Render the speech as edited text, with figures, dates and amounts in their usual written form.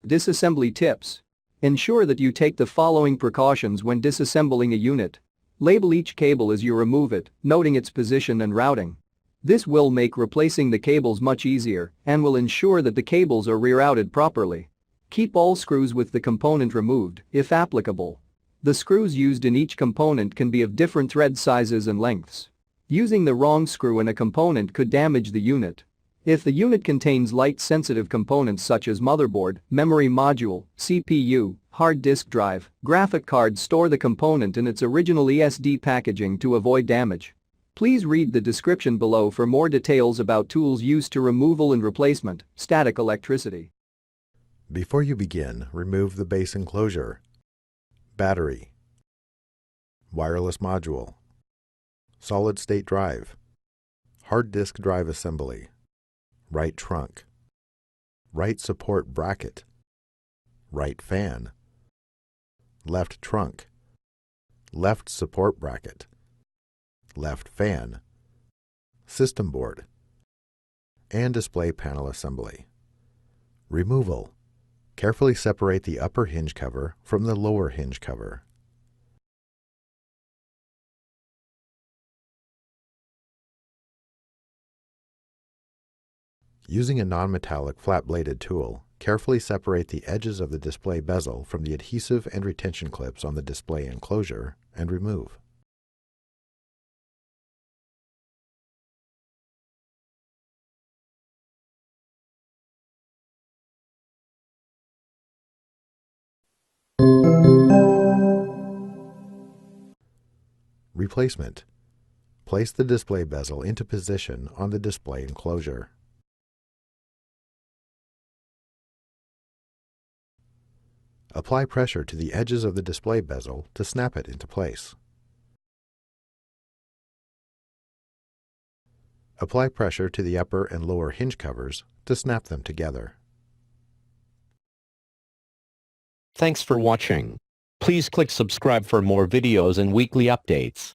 Disassembly tips. Ensure that you take the following precautions when disassembling a unit. Label each cable as you remove it, noting its position and routing. This will make replacing the cables much easier and will ensure that the cables are rerouted properly. Keep all screws with the component removed, if applicable. The screws used in each component can be of different thread sizes and lengths. Using the wrong screw in a component could damage the unit. If the unit contains light-sensitive components such as motherboard, memory module, CPU, hard disk drive, graphic card, store the component in its original ESD packaging to avoid damage. Please read the description below for more details about tools used to removal and replacement, static electricity. Before you begin, remove the base enclosure, battery, wireless module, solid-state drive, hard disk drive assembly, right trunk, right support bracket, right fan, left trunk, left support bracket, left fan, system board, and display panel assembly. Removal. Carefully separate the upper hinge cover from the lower hinge cover. Using a non-metallic flat-bladed tool, carefully separate the edges of the display bezel from the adhesive and retention clips on the display enclosure and remove. Replacement. Place the display bezel into position on the display enclosure. Apply pressure to the edges of the display bezel to snap it into place. Apply pressure to the upper and lower hinge covers to snap them together. Thanks for watching. Please click subscribe for more videos and weekly updates.